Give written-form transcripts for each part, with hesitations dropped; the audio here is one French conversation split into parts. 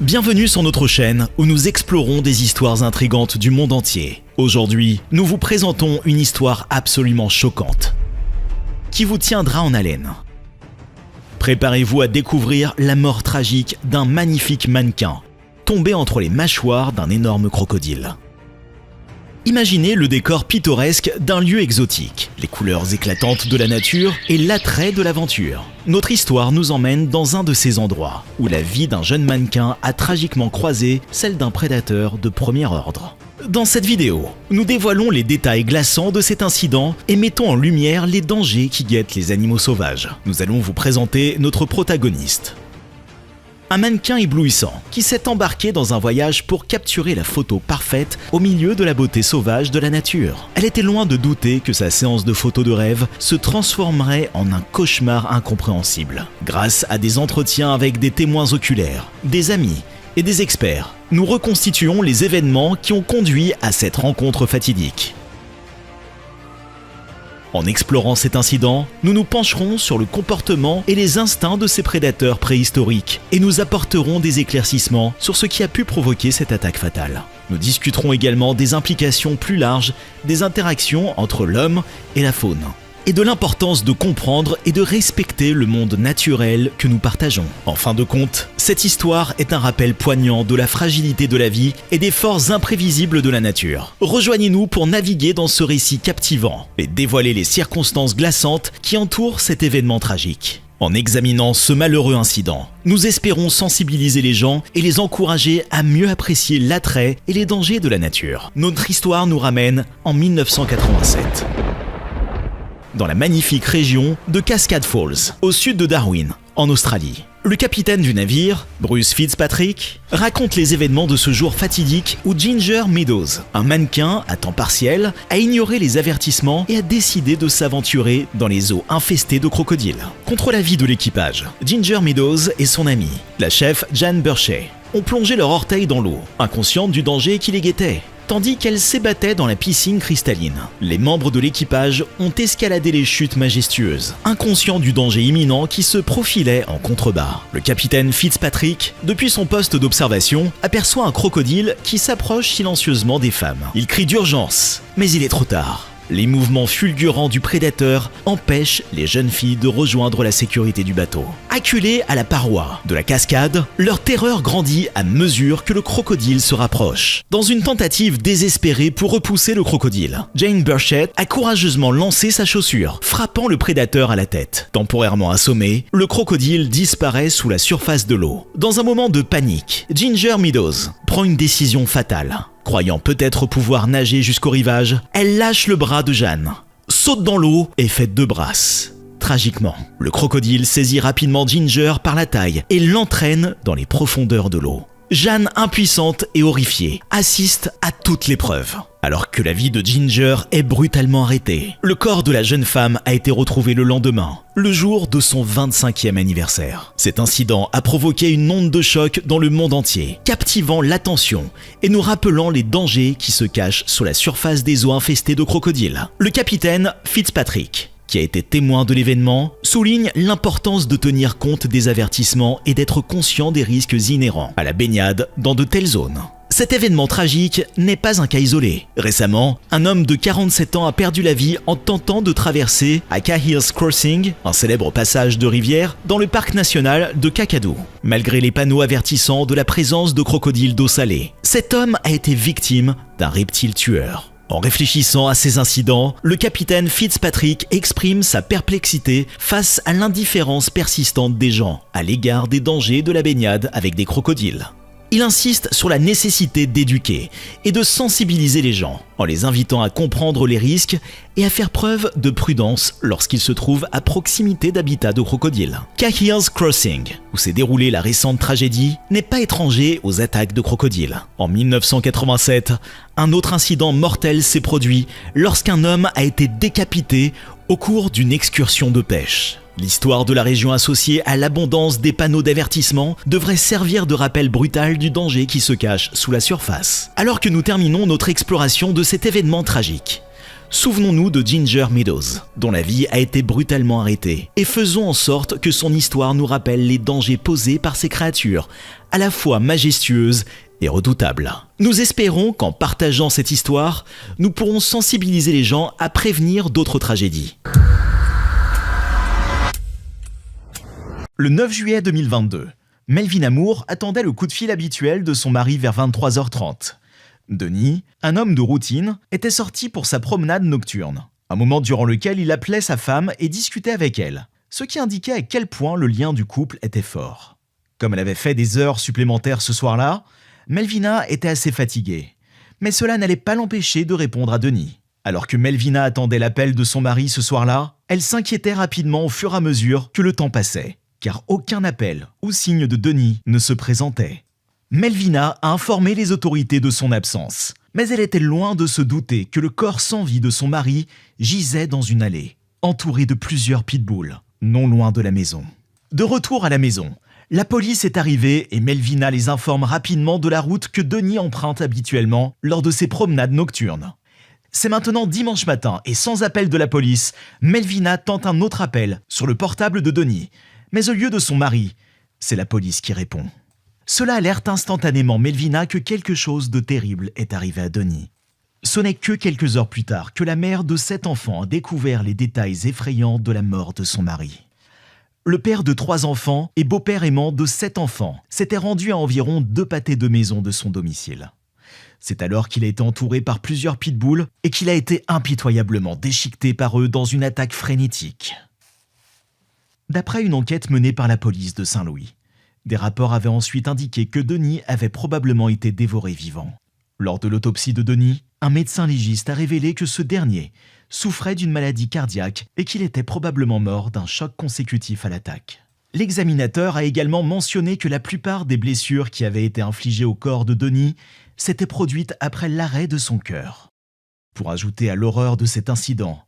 Bienvenue sur notre chaîne où nous explorons des histoires intrigantes du monde entier. Aujourd'hui, nous vous présentons une histoire absolument choquante qui vous tiendra en haleine. Préparez-vous à découvrir la mort tragique d'un magnifique mannequin tombé entre les mâchoires d'un énorme crocodile. Imaginez le décor pittoresque d'un lieu exotique, les couleurs éclatantes de la nature et l'attrait de l'aventure. Notre histoire nous emmène dans un de ces endroits où la vie d'un jeune mannequin a tragiquement croisé celle d'un prédateur de premier ordre. Dans cette vidéo, nous dévoilons les détails glaçants de cet incident et mettons en lumière les dangers qui guettent les animaux sauvages. Nous allons vous présenter notre protagoniste. Un mannequin éblouissant qui s'est embarqué dans un voyage pour capturer la photo parfaite au milieu de la beauté sauvage de la nature. Elle était loin de douter que sa séance de photos de rêve se transformerait en un cauchemar incompréhensible. Grâce à des entretiens avec des témoins oculaires, des amis et des experts, nous reconstituons les événements qui ont conduit à cette rencontre fatidique. En explorant cet incident, nous nous pencherons sur le comportement et les instincts de ces prédateurs préhistoriques et nous apporterons des éclaircissements sur ce qui a pu provoquer cette attaque fatale. Nous discuterons également des implications plus larges des interactions entre l'homme et la faune et de l'importance de comprendre et de respecter le monde naturel que nous partageons. En fin de compte, cette histoire est un rappel poignant de la fragilité de la vie et des forces imprévisibles de la nature. Rejoignez-nous pour naviguer dans ce récit captivant et dévoiler les circonstances glaçantes qui entourent cet événement tragique. En examinant ce malheureux incident, nous espérons sensibiliser les gens et les encourager à mieux apprécier l'attrait et les dangers de la nature. Notre histoire nous ramène en 1987. Dans la magnifique région de Cascade Falls, au sud de Darwin, en Australie. Le capitaine du navire, Bruce Fitzpatrick, raconte les événements de ce jour fatidique où Ginger Meadows, un mannequin à temps partiel, a ignoré les avertissements et a décidé de s'aventurer dans les eaux infestées de crocodiles. Contre l'avis de l'équipage, Ginger Meadows et son amie, la chef Jan Burchey, ont plongé leur orteil dans l'eau, inconscientes du danger qui les guettait. Tandis qu'elles s'ébattaient dans la piscine cristalline, les membres de l'équipage ont escaladé les chutes majestueuses, inconscients du danger imminent qui se profilait en contrebas. Le capitaine Fitzpatrick, depuis son poste d'observation, aperçoit un crocodile qui s'approche silencieusement des femmes. Il crie d'urgence, mais il est trop tard. Les mouvements fulgurants du prédateur empêchent les jeunes filles de rejoindre la sécurité du bateau. Acculées à la paroi de la cascade, leur terreur grandit à mesure que le crocodile se rapproche. Dans une tentative désespérée pour repousser le crocodile, Jane Burchett a courageusement lancé sa chaussure, frappant le prédateur à la tête. Temporairement assommé, le crocodile disparaît sous la surface de l'eau. Dans un moment de panique, Ginger Meadows prend une décision fatale. Croyant peut-être pouvoir nager jusqu'au rivage, elle lâche le bras de Jeanne, saute dans l'eau et fait 2 brasses. Tragiquement, le crocodile saisit rapidement Ginger par la taille et l'entraîne dans les profondeurs de l'eau. Jeanne, impuissante et horrifiée, assiste à toute l'épreuve. Alors que la vie de Ginger est brutalement arrêtée, le corps de la jeune femme a été retrouvé le lendemain, le jour de son 25e anniversaire. Cet incident a provoqué une onde de choc dans le monde entier, captivant l'attention et nous rappelant les dangers qui se cachent sous la surface des eaux infestées de crocodiles. Le capitaine Fitzpatrick, qui a été témoin de l'événement, souligne l'importance de tenir compte des avertissements et d'être conscient des risques inhérents à la baignade dans de telles zones. Cet événement tragique n'est pas un cas isolé. Récemment, un homme de 47 ans a perdu la vie en tentant de traverser à Cahill's Crossing, un célèbre passage de rivière, dans le parc national de Kakadu, malgré les panneaux avertissant de la présence de crocodiles d'eau salée. Cet homme a été victime d'un reptile tueur. En réfléchissant à ces incidents, le capitaine Fitzpatrick exprime sa perplexité face à l'indifférence persistante des gens à l'égard des dangers de la baignade avec des crocodiles. Il insiste sur la nécessité d'éduquer et de sensibiliser les gens, en les invitant à comprendre les risques et à faire preuve de prudence lorsqu'ils se trouvent à proximité d'habitats de crocodiles. Cahill's Crossing, où s'est déroulée la récente tragédie, n'est pas étranger aux attaques de crocodiles. En 1987, un autre incident mortel s'est produit lorsqu'un homme a été décapité au cours d'une excursion de pêche. L'histoire de la région associée à l'abondance des panneaux d'avertissement devrait servir de rappel brutal du danger qui se cache sous la surface. Alors que nous terminons notre exploration de cet événement tragique, Souvenons-nous de Ginger Meadows, dont la vie a été brutalement arrêtée, et faisons en sorte que son histoire nous rappelle les dangers posés par ces créatures, à la fois majestueuses et redoutables. Nous espérons qu'en partageant cette histoire, nous pourrons sensibiliser les gens à prévenir d'autres tragédies. Le 9 juillet 2022, Melvin Amour attendait le coup de fil habituel de son mari vers 23h30. Denis, un homme de routine, était sorti pour sa promenade nocturne, un moment durant lequel il appelait sa femme et discutait avec elle, ce qui indiquait à quel point le lien du couple était fort. Comme elle avait fait des heures supplémentaires ce soir-là, Melvina était assez fatiguée, mais cela n'allait pas l'empêcher de répondre à Denis. Alors que Melvina attendait l'appel de son mari ce soir-là, elle s'inquiétait rapidement au fur et à mesure que le temps passait, car aucun appel ou signe de Denis ne se présentait. Melvina a informé les autorités de son absence, mais elle était loin de se douter que le corps sans vie de son mari gisait dans une allée, entouré de plusieurs pitbulls, non loin de la maison. De retour à la maison, la police est arrivée et Melvina les informe rapidement de la route que Denis emprunte habituellement lors de ses promenades nocturnes. C'est maintenant dimanche matin et sans appel de la police, Melvina tente un autre appel sur le portable de Denis, mais au lieu de son mari, c'est la police qui répond. Cela alerte instantanément Melvina que quelque chose de terrible est arrivé à Denis. Ce n'est que quelques heures plus tard que la mère de 7 enfants a découvert les détails effrayants de la mort de son mari. Le père de 3 enfants et beau-père aimant de 7 enfants s'était rendu à environ 2 pâtés de maison de son domicile. C'est alors qu'il a été entouré par plusieurs pitbulls et qu'il a été impitoyablement déchiqueté par eux dans une attaque frénétique. D'après une enquête menée par la police de Saint-Louis, des rapports avaient ensuite indiqué que Denis avait probablement été dévoré vivant. Lors de l'autopsie de Denis, un médecin légiste a révélé que ce dernier souffrait d'une maladie cardiaque et qu'il était probablement mort d'un choc consécutif à l'attaque. L'examinateur a également mentionné que la plupart des blessures qui avaient été infligées au corps de Denis s'étaient produites après l'arrêt de son cœur. Pour ajouter à l'horreur de cet incident,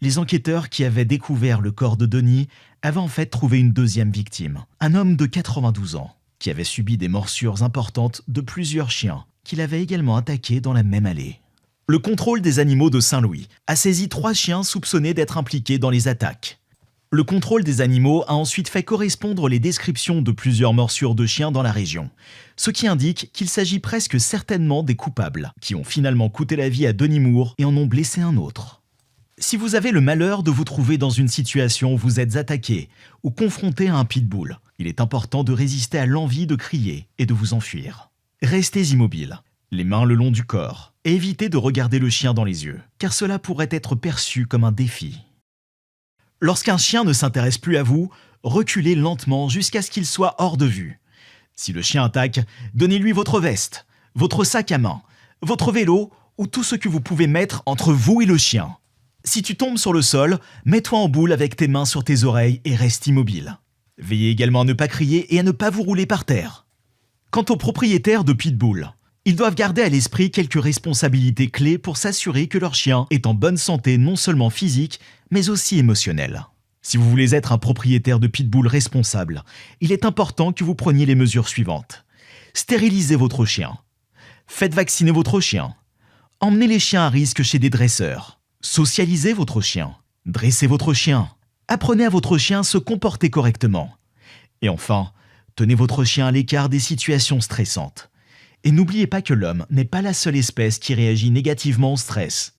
les enquêteurs qui avaient découvert le corps de Denis avaient en fait trouvé une deuxième victime, un homme de 92 ans, qui avait subi des morsures importantes de plusieurs chiens, qu'il avait également attaqués dans la même allée. Le contrôle des animaux de Saint-Louis a saisi 3 chiens soupçonnés d'être impliqués dans les attaques. Le contrôle des animaux a ensuite fait correspondre les descriptions de plusieurs morsures de chiens dans la région, ce qui indique qu'il s'agit presque certainement des coupables, qui ont finalement coûté la vie à Denis Moore et en ont blessé un autre. Si vous avez le malheur de vous trouver dans une situation où vous êtes attaqué ou confronté à un pitbull, il est important de résister à l'envie de crier et de vous enfuir. Restez immobile, les mains le long du corps, et évitez de regarder le chien dans les yeux, car cela pourrait être perçu comme un défi. Lorsqu'un chien ne s'intéresse plus à vous, reculez lentement jusqu'à ce qu'il soit hors de vue. Si le chien attaque, donnez-lui votre veste, votre sac à main, votre vélo ou tout ce que vous pouvez mettre entre vous et le chien. Si tu tombes sur le sol, mets-toi en boule avec tes mains sur tes oreilles et reste immobile. Veillez également à ne pas crier et à ne pas vous rouler par terre. Quant aux propriétaires de pitbull, ils doivent garder à l'esprit quelques responsabilités clés pour s'assurer que leur chien est en bonne santé non seulement physique, mais aussi émotionnelle. Si vous voulez être un propriétaire de pitbull responsable, il est important que vous preniez les mesures suivantes. Stérilisez votre chien. Faites vacciner votre chien. Emmenez les chiens à risque chez des dresseurs. Socialisez votre chien, dressez votre chien, apprenez à votre chien à se comporter correctement. Et enfin, tenez votre chien à l'écart des situations stressantes. Et n'oubliez pas que l'homme n'est pas la seule espèce qui réagit négativement au stress.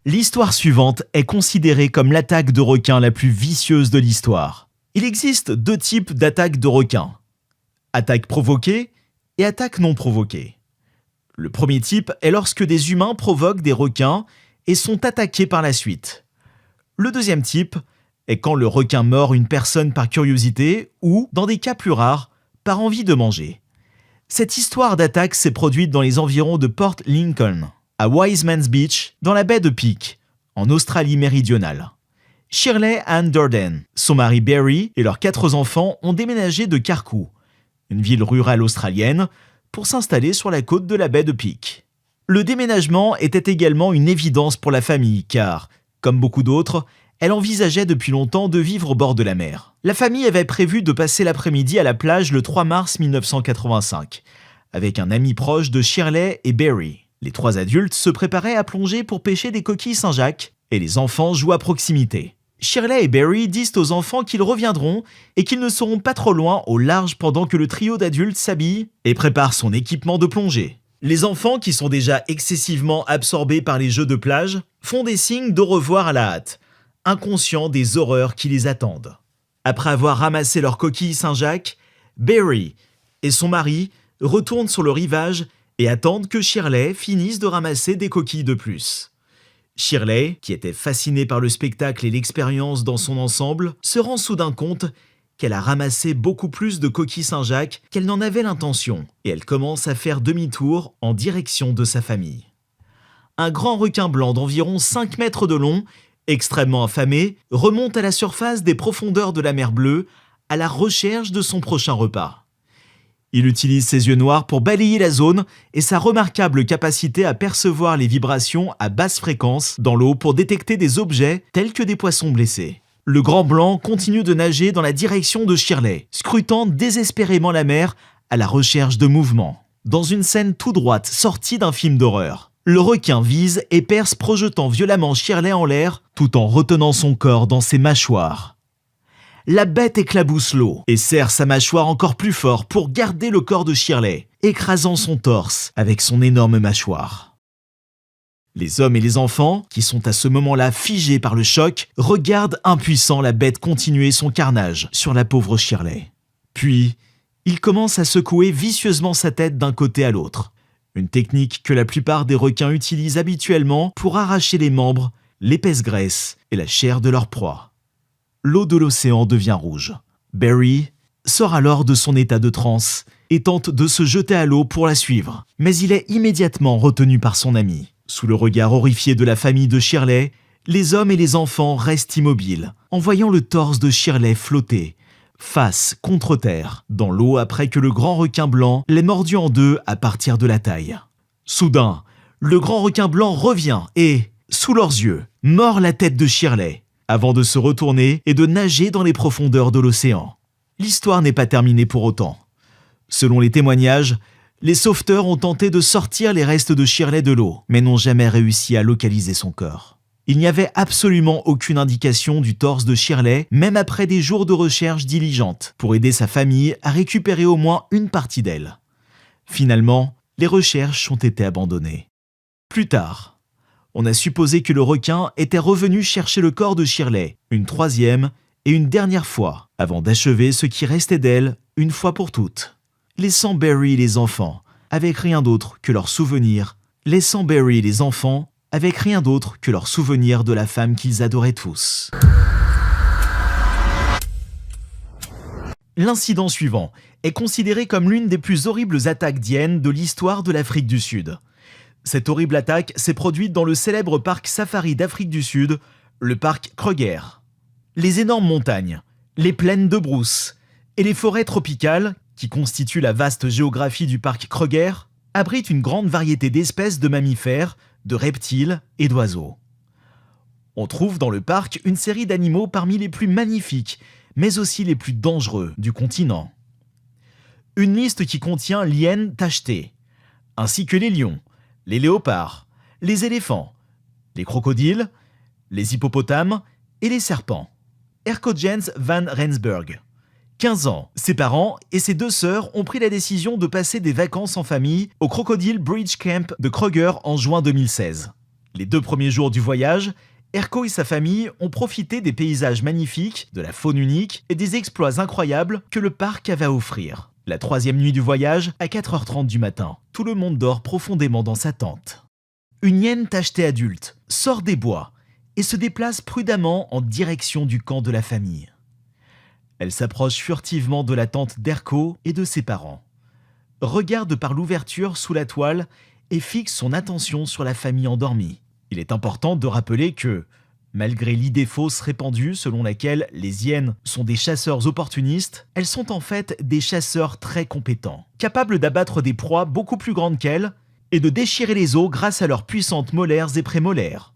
L'histoire suivante est considérée comme l'attaque de requin la plus vicieuse de l'histoire. Il existe 2 types d'attaques de requins. Attaque provoquée et attaque non provoquée. Le premier type est lorsque des humains provoquent des requins et sont attaqués par la suite. Le deuxième type est quand le requin mord une personne par curiosité ou, dans des cas plus rares, par envie de manger. Cette histoire d'attaque s'est produite dans les environs de Port Lincoln, à Wiseman's Beach, dans la baie de Peak, en Australie méridionale. Shirley Ann Durden, son mari Barry et leurs 4 enfants ont déménagé de Carcou, une ville rurale australienne, pour s'installer sur la côte de la baie de Peak. Le déménagement était également une évidence pour la famille car, comme beaucoup d'autres, elle envisageait depuis longtemps de vivre au bord de la mer. La famille avait prévu de passer l'après-midi à la plage le 3 mars 1985, avec un ami proche de Shirley et Barry. Les 3 adultes se préparaient à plonger pour pêcher des coquilles Saint-Jacques et les enfants jouent à proximité. Shirley et Barry disent aux enfants qu'ils reviendront et qu'ils ne seront pas trop loin au large pendant que le trio d'adultes s'habille et prépare son équipement de plongée. Les enfants, qui sont déjà excessivement absorbés par les jeux de plage, font des signes d'au revoir à la hâte, inconscients des horreurs qui les attendent. Après avoir ramassé leurs coquilles Saint-Jacques, Barry et son mari retournent sur le rivage et attendent que Shirley finisse de ramasser des coquilles de plus. Shirley, qui était fascinée par le spectacle et l'expérience dans son ensemble, se rend soudain compte qu'elle a ramassé beaucoup plus de coquilles Saint-Jacques qu'elle n'en avait l'intention, et elle commence à faire demi-tour en direction de sa famille. Un grand requin blanc d'environ 5 mètres de long, extrêmement affamé, remonte à la surface des profondeurs de la mer Bleue à la recherche de son prochain repas. Il utilise ses yeux noirs pour balayer la zone et sa remarquable capacité à percevoir les vibrations à basse fréquence dans l'eau pour détecter des objets tels que des poissons blessés. Le grand blanc continue de nager dans la direction de Shirley, scrutant désespérément la mer à la recherche de mouvements. Dans une scène tout droite sortie d'un film d'horreur, le requin vise et perce, projetant violemment Shirley en l'air tout en retenant son corps dans ses mâchoires. La bête éclabousse l'eau et serre sa mâchoire encore plus fort pour garder le corps de Shirley, écrasant son torse avec son énorme mâchoire. Les hommes et les enfants, qui sont à ce moment-là figés par le choc, regardent impuissants la bête continuer son carnage sur la pauvre Shirley. Puis, il commence à secouer vicieusement sa tête d'un côté à l'autre, une technique que la plupart des requins utilisent habituellement pour arracher les membres, l'épaisse graisse et la chair de leur proie. L'eau de l'océan devient rouge. Barry sort alors de son état de transe et tente de se jeter à l'eau pour la suivre, mais il est immédiatement retenu par son ami. Sous le regard horrifié de la famille de Shirley, les hommes et les enfants restent immobiles, en voyant le torse de Shirley flotter, face contre terre, dans l'eau après que le grand requin blanc l'ait mordu en deux à partir de la taille. Soudain, le grand requin blanc revient et, sous leurs yeux, mord la tête de Shirley, avant de se retourner et de nager dans les profondeurs de l'océan. L'histoire n'est pas terminée pour autant. Selon les témoignages, les sauveteurs ont tenté de sortir les restes de Shirley de l'eau, mais n'ont jamais réussi à localiser son corps. Il n'y avait absolument aucune indication du torse de Shirley, même après des jours de recherche diligente, pour aider sa famille à récupérer au moins une partie d'elle. Finalement, les recherches ont été abandonnées. Plus tard, on a supposé que le requin était revenu chercher le corps de Shirley, une 3e et une dernière fois, avant d'achever ce qui restait d'elle une fois pour toutes, laissant Barry et les enfants avec rien d'autre que leur souvenir, de la femme qu'ils adoraient tous. L'incident suivant est considéré comme l'une des plus horribles attaques d'hyènes de l'histoire de l'Afrique du Sud. Cette horrible attaque s'est produite dans le célèbre parc safari d'Afrique du Sud, le parc Kruger. Les énormes montagnes, les plaines de brousse et les forêts tropicales, qui constituent la vaste géographie du parc Kruger, abritent une grande variété d'espèces de mammifères, de reptiles et d'oiseaux. On trouve dans le parc une série d'animaux parmi les plus magnifiques, mais aussi les plus dangereux du continent. Une liste qui contient l'hyène tachetée, ainsi que les lions, les léopards, les éléphants, les crocodiles, les hippopotames et les serpents. Erco Jens van Rensburg. 15 ans, ses parents et ses 2 sœurs ont pris la décision de passer des vacances en famille au Crocodile Bridge Camp de Kruger en juin 2016. Les 2 premiers jours du voyage, Erco et sa famille ont profité des paysages magnifiques, de la faune unique et des exploits incroyables que le parc avait à offrir. La 3e nuit du voyage, à 4h30 du matin, tout le monde dort profondément dans sa tente. Une hyène tachetée adulte sort des bois et se déplace prudemment en direction du camp de la famille. Elle s'approche furtivement de la tente d'Erco et de ses parents, regarde par l'ouverture sous la toile et fixe son attention sur la famille endormie. Il est important de rappeler que, malgré l'idée fausse répandue selon laquelle les hyènes sont des chasseurs opportunistes, elles sont en fait des chasseurs très compétents, capables d'abattre des proies beaucoup plus grandes qu'elles et de déchirer les os grâce à leurs puissantes molaires et prémolaires.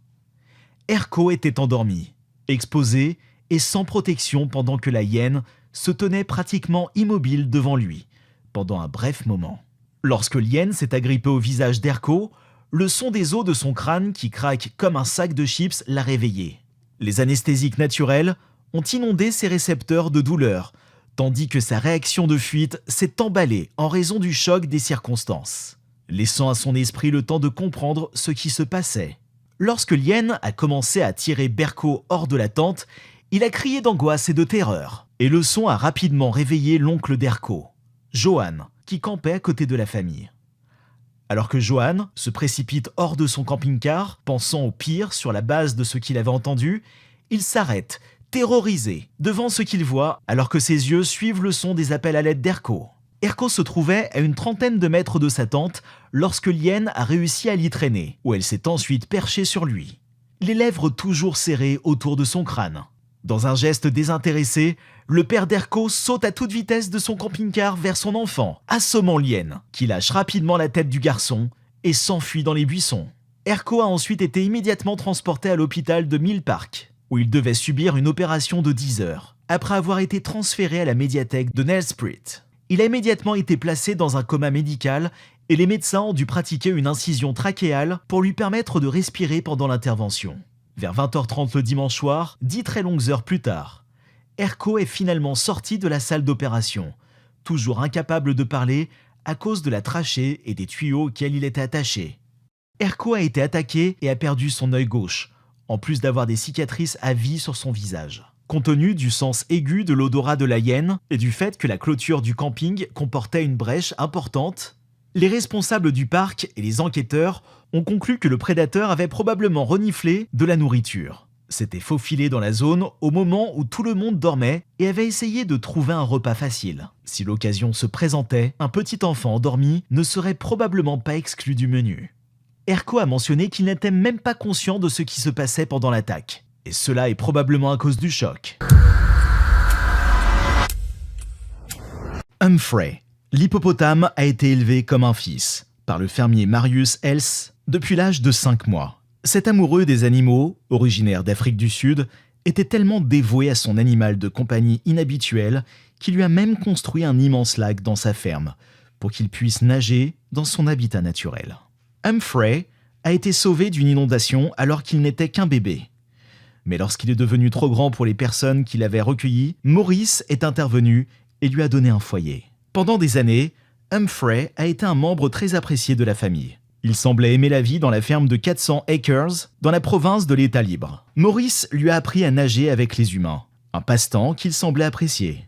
Erco était endormi, exposé et sans protection pendant que la hyène se tenait pratiquement immobile devant lui, pendant un bref moment. Lorsque l'hyène s'est agrippée au visage d'Erco, le son des os de son crâne qui craque comme un sac de chips l'a réveillé. Les anesthésiques naturels ont inondé ses récepteurs de douleur, tandis que sa réaction de fuite s'est emballée en raison du choc des circonstances, laissant à son esprit le temps de comprendre ce qui se passait. Lorsque Lien a commencé à tirer Berko hors de la tente, il a crié d'angoisse et de terreur, et le son a rapidement réveillé l'oncle d'Erko, Johan, qui campait à côté de la famille. Alors que Johan se précipite hors de son camping-car, pensant au pire sur la base de ce qu'il avait entendu, il s'arrête, terrorisé, devant ce qu'il voit, alors que ses yeux suivent le son des appels à l'aide d'Erko. Erko se trouvait à une trentaine de mètres de sa tente lorsque Lien a réussi à l'y traîner, où elle s'est ensuite perchée sur lui, les lèvres toujours serrées autour de son crâne. Dans un geste désintéressé, le père d'Erko saute à toute vitesse de son camping-car vers son enfant, assommant Lien, qui lâche rapidement la tête du garçon et s'enfuit dans les buissons. Erko a ensuite été immédiatement transporté à l'hôpital de Mill Park, où il devait subir une opération de 10 heures, après avoir été transféré à la médiathèque de Nelspruit. Il a immédiatement été placé dans un coma médical et les médecins ont dû pratiquer une incision trachéale pour lui permettre de respirer pendant l'intervention. Vers 20h30 le dimanche soir, 10 très longues heures plus tard, Erko est finalement sorti de la salle d'opération, toujours incapable de parler à cause de la trachée et des tuyaux auxquels il était attaché. Erko a été attaqué et a perdu son œil gauche, en plus d'avoir des cicatrices à vie sur son visage. Compte tenu du sens aigu de l'odorat de la hyène et du fait que la clôture du camping comportait une brèche importante, les responsables du parc et les enquêteurs ont conclu que le prédateur avait probablement reniflé de la nourriture, s'était faufilé dans la zone au moment où tout le monde dormait et avait essayé de trouver un repas facile. Si l'occasion se présentait, un petit enfant endormi ne serait probablement pas exclu du menu. Erko a mentionné qu'il n'était même pas conscient de ce qui se passait pendant l'attaque, et cela est probablement à cause du choc. Humphrey. L'hippopotame a été élevé comme un fils par le fermier Marius Else depuis l'âge de 5 mois. Cet amoureux des animaux, originaire d'Afrique du Sud, était tellement dévoué à son animal de compagnie inhabituel qu'il lui a même construit un immense lac dans sa ferme pour qu'il puisse nager dans son habitat naturel. Humphrey a été sauvé d'une inondation alors qu'il n'était qu'un bébé. Mais lorsqu'il est devenu trop grand pour les personnes qui l'avaient recueilli, Maurice est intervenu et lui a donné un foyer. Pendant des années, Humphrey a été un membre très apprécié de la famille. Il semblait aimer la vie dans la ferme de 400 acres dans la province de l'État libre. Maurice lui a appris à nager avec les humains, un passe-temps qu'il semblait apprécier.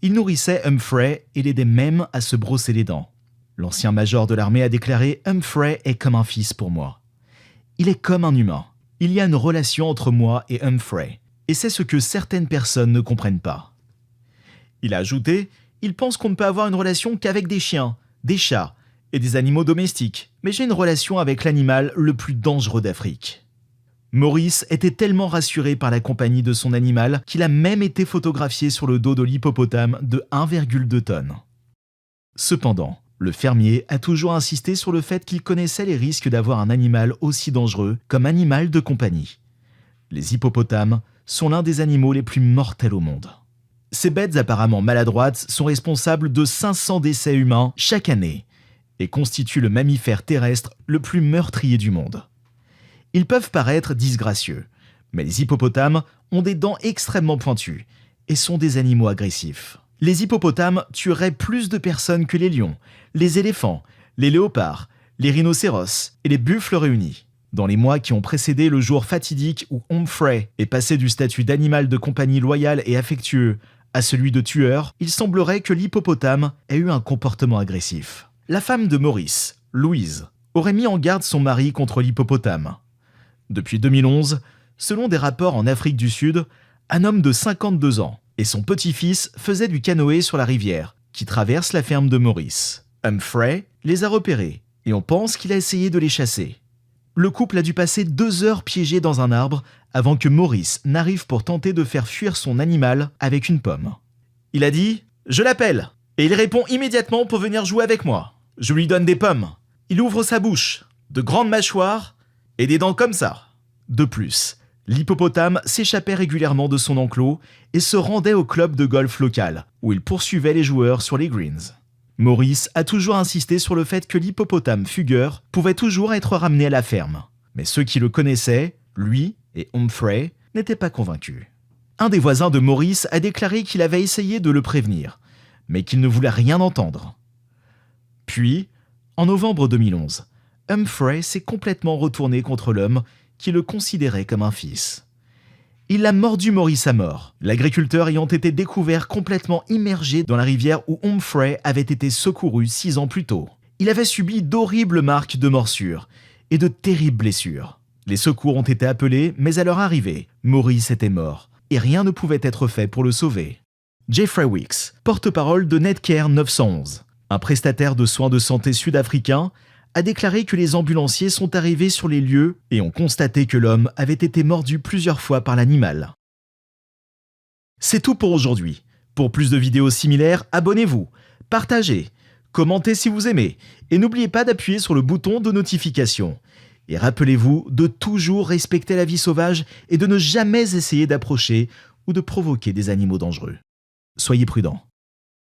Il nourrissait Humphrey et l'aidait même à se brosser les dents. L'ancien major de l'armée a déclaré « Humphrey est comme un fils pour moi. Il est comme un humain. Il y a une relation entre moi et Humphrey, et c'est ce que certaines personnes ne comprennent pas. » Il a ajouté « Il pense qu'on ne peut avoir une relation qu'avec des chiens, des chats et des animaux domestiques, mais j'ai une relation avec l'animal le plus dangereux d'Afrique. » Maurice était tellement rassuré par la compagnie de son animal qu'il a même été photographié sur le dos de l'hippopotame de 1,2 tonnes. Cependant, le fermier a toujours insisté sur le fait qu'il connaissait les risques d'avoir un animal aussi dangereux comme animal de compagnie. Les hippopotames sont l'un des animaux les plus mortels au monde. Ces bêtes apparemment maladroites sont responsables de 500 décès humains chaque année et constituent le mammifère terrestre le plus meurtrier du monde. Ils peuvent paraître disgracieux, mais les hippopotames ont des dents extrêmement pointues et sont des animaux agressifs. Les hippopotames tueraient plus de personnes que les lions, les éléphants, les léopards, les rhinocéros et les buffles réunis. Dans les mois qui ont précédé le jour fatidique où Humphrey est passé du statut d'animal de compagnie loyal et affectueux à celui de tueur, il semblerait que l'hippopotame ait eu un comportement agressif. La femme de Maurice, Louise, aurait mis en garde son mari contre l'hippopotame. Depuis 2011, selon des rapports en Afrique du Sud, un homme de 52 ans et son petit-fils faisaient du canoë sur la rivière qui traverse la ferme de Maurice. Humphrey les a repérés et on pense qu'il a essayé de les chasser. Le couple a dû passer 2 heures piégés dans un arbre avant que Maurice n'arrive pour tenter de faire fuir son animal avec une pomme. Il a dit « Je l'appelle » et il répond immédiatement pour venir jouer avec moi. Je lui donne des pommes. Il ouvre sa bouche, de grandes mâchoires et des dents comme ça. De plus, l'hippopotame s'échappait régulièrement de son enclos et se rendait au club de golf local où il poursuivait les joueurs sur les greens. Maurice a toujours insisté sur le fait que l'hippopotame fugueur pouvait toujours être ramené à la ferme. Mais ceux qui le connaissaient, lui et Humphrey, n'étaient pas convaincus. Un des voisins de Maurice a déclaré qu'il avait essayé de le prévenir, mais qu'il ne voulait rien entendre. Puis, en novembre 2011, Humphrey s'est complètement retourné contre l'homme qui le considérait comme un fils. Il a mordu Maurice à mort, l'agriculteur ayant été découvert complètement immergé dans la rivière où Humphrey avait été secouru 6 ans plus tôt. Il avait subi d'horribles marques de morsures et de terribles blessures. Les secours ont été appelés, mais à leur arrivée, Maurice était mort et rien ne pouvait être fait pour le sauver. Jeffrey Weeks, porte-parole de Netcare 911, un prestataire de soins de santé sud-africain, a déclaré que les ambulanciers sont arrivés sur les lieux et ont constaté que l'homme avait été mordu plusieurs fois par l'animal. C'est tout pour aujourd'hui. Pour plus de vidéos similaires, abonnez-vous, partagez, commentez si vous aimez et n'oubliez pas d'appuyer sur le bouton de notification. Et rappelez-vous de toujours respecter la vie sauvage et de ne jamais essayer d'approcher ou de provoquer des animaux dangereux. Soyez prudents.